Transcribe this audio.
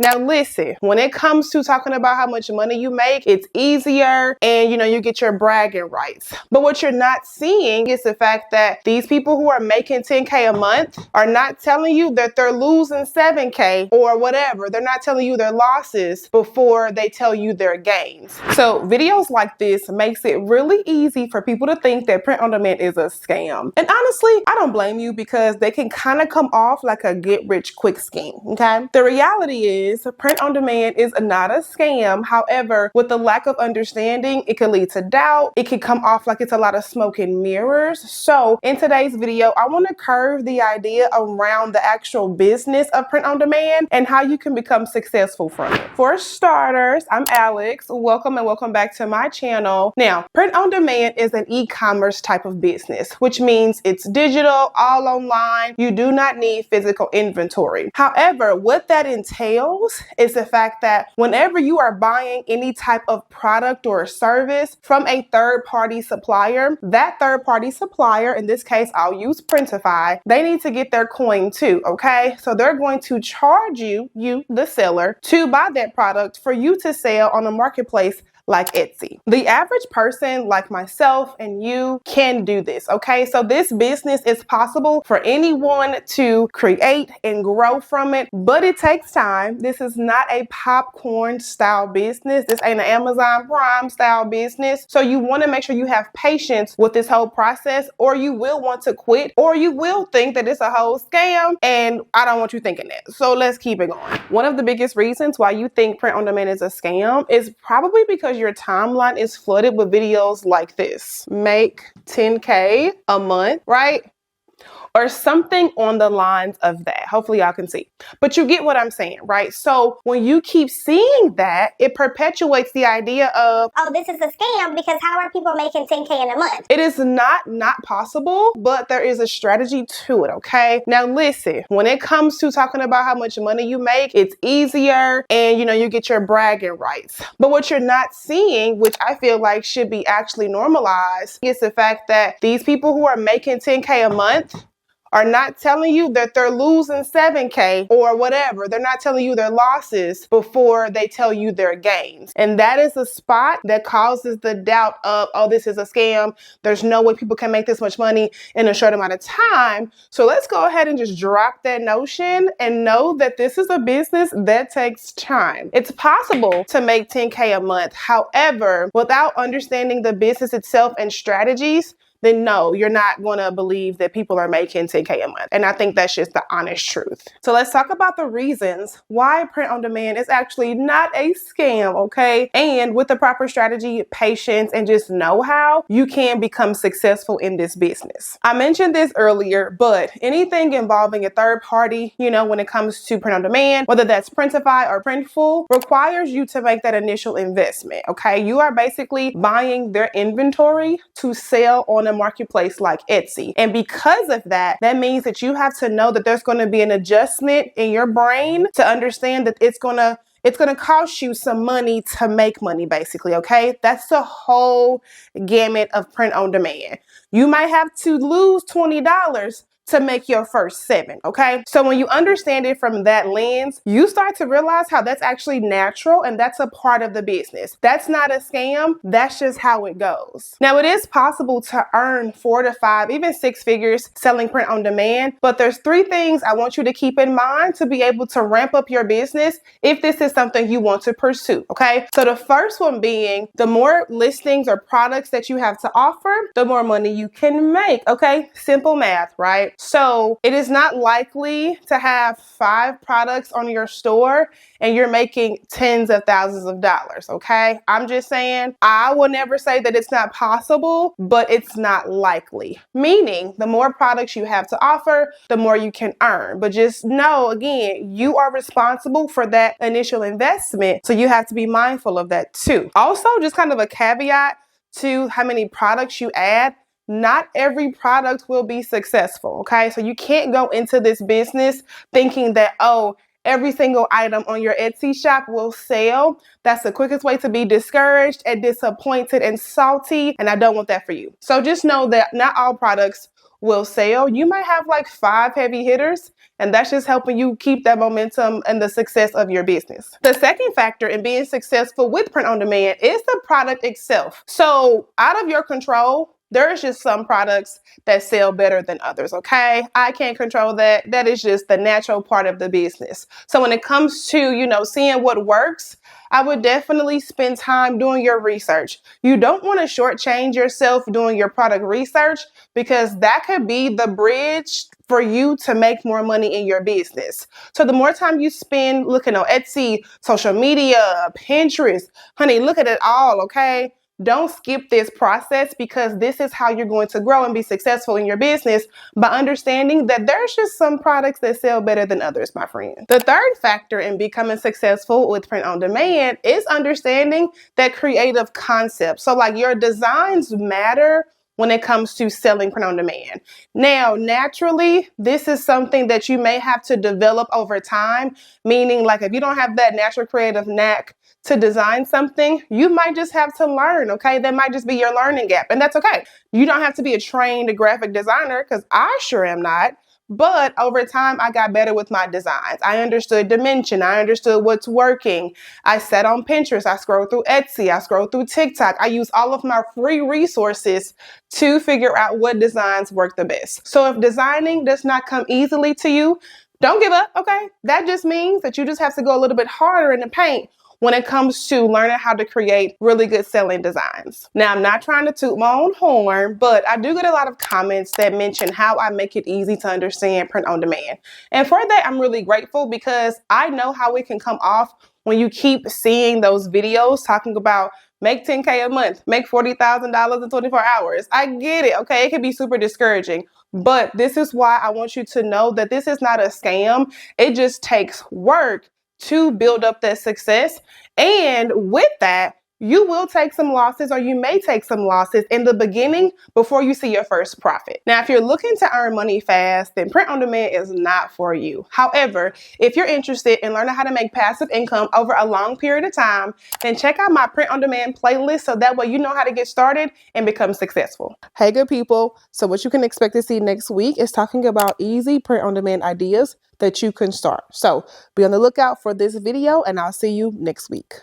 Now listen, when it comes to talking about how much money you make, it's easier and you get your bragging rights. But what you're not seeing is the fact that these people who are making 10K a month are not telling you that they're losing 7K or whatever. They're not telling you their losses before they tell you their gains. So videos like this makes it really easy for people to think that print on demand is a scam. And honestly, I don't blame you because they can kind of come off like a get rich quick scheme, okay? The reality is print on demand is not a scam. However, with the lack of understanding, it can lead to doubt. It can come off like it's a lot of smoke and mirrors. So in today's video, I want to curve the idea around the actual business of print on demand and how you can become successful from it. For starters, I'm Alex. Welcome and welcome back to my channel. Now, print on demand is an e-commerce type of business, which means it's digital, all online. You do not need physical inventory. However, what that entails is the fact that whenever you are buying any type of product or service from a third-party supplier, that third-party supplier, in this case, I'll use Printify, they need to get their coin too, okay? So they're going to charge you, the seller, to buy that product for you to sell on a marketplace like Etsy. The average person like myself and you can do this, okay? So this business is possible for anyone to create and grow from it, but it takes time. This is not a popcorn style business. This ain't an Amazon Prime style business. So you want to make sure you have patience with this whole process, or you will want to quit, or you will think that it's a whole scam, and I don't want you thinking that. So let's keep it going. One of the biggest reasons why you think print on demand is a scam is probably because your timeline is flooded with videos like this. Make 10K a month, right? Or something on the lines of that. Hopefully y'all can see. But you get what I'm saying, right? So when you keep seeing that, it perpetuates the idea of, oh, this is a scam because how are people making 10K in a month? It is not possible, but there is a strategy to it, okay? Now listen, when it comes to talking about how much money you make, it's easier and you get your bragging rights. But what you're not seeing, which I feel like should be actually normalized, is the fact that these people who are making 10K a month are not telling you that they're losing 7K or whatever. They're not telling you their losses before they tell you their gains. And that is a spot that causes the doubt of, oh, this is a scam. There's no way people can make this much money in a short amount of time. So let's go ahead and just drop that notion and know that this is a business that takes time. It's possible to make 10K a month. However, without understanding the business itself and strategies, then no, you're not going to believe that people are making 10K a month. And I think that's just the honest truth. So let's talk about the reasons why print on demand is actually not a scam, okay? And with the proper strategy, patience, and just know-how, you can become successful in this business. I mentioned this earlier, but anything involving a third party, when it comes to print on demand, whether that's Printify or Printful, requires you to make that initial investment, okay? You are basically buying their inventory to sell on a marketplace like Etsy. And because of that, that means that you have to know that there's going to be an adjustment in your brain to understand that it's going to cost you some money to make money, basically, okay? That's the whole gamut of print on demand. You might have to lose $20 to make your first 7, okay? So when you understand it from that lens, you start to realize how that's actually natural and that's a part of the business. That's not a scam, that's just how it goes. Now it is possible to earn 4 to 5, even 6 figures selling print on demand, but there's 3 things I want you to keep in mind to be able to ramp up your business if this is something you want to pursue, okay? So the first one being, the more listings or products that you have to offer, the more money you can make, okay? Simple math, right? So it is not likely to have 5 products on your store and you're making tens of thousands of dollars, okay? I'm just saying, I will never say that it's not possible, but it's not likely. Meaning, the more products you have to offer, the more you can earn. But just know, again, you are responsible for that initial investment, so you have to be mindful of that too. Also, just kind of a caveat to how many products you add. Not every product will be successful, okay? So you can't go into this business thinking that, oh, every single item on your Etsy shop will sell. That's the quickest way to be discouraged and disappointed and salty, and I don't want that for you. So just know that not all products will sell. You might have like 5 heavy hitters, and that's just helping you keep that momentum and the success of your business. The second factor in being successful with print on demand is the product itself. So out of your control, there's just some products that sell better than others, okay? I can't control that. That is just the natural part of the business. So when it comes to, seeing what works, I would definitely spend time doing your research. You don't want to shortchange yourself doing your product research, because that could be the bridge for you to make more money in your business. So the more time you spend looking on Etsy, social media, Pinterest, honey, look at it all, okay? Don't skip this process, because this is how you're going to grow and be successful in your business, by understanding that there's just some products that sell better than others, my friend. The third factor in becoming successful with print on demand is understanding that creative concept. So like your designs matter when it comes to selling print on demand. Now, naturally, this is something that you may have to develop over time, meaning like if you don't have that natural creative knack to design something, you might just have to learn, okay? That might just be your learning gap, and that's okay. You don't have to be a trained graphic designer, because I sure am not. But over time, I got better with my designs. I understood dimension. I understood what's working. I sat on Pinterest. I scrolled through Etsy. I scrolled through TikTok. I use all of my free resources to figure out what designs work the best. So if designing does not come easily to you, don't give up, okay? That just means that you just have to go a little bit harder in the paint when it comes to learning how to create really good selling designs. Now, I'm not trying to toot my own horn, but I do get a lot of comments that mention how I make it easy to understand print on demand. And for that, I'm really grateful, because I know how it can come off when you keep seeing those videos talking about make 10K a month, make $40,000 in 24 hours. I get it, okay? It can be super discouraging. But this is why I want you to know that this is not a scam. It just takes work to build up that success. And with that, you will take some losses, or you may take some losses in the beginning before you see your first profit. Now, if you're looking to earn money fast, then print on demand is not for you. However, if you're interested in learning how to make passive income over a long period of time, then check out my print on demand playlist, so that way you know how to get started and become successful. Hey, good people. So what you can expect to see next week is talking about easy print on demand ideas that you can start. So be on the lookout for this video, and I'll see you next week.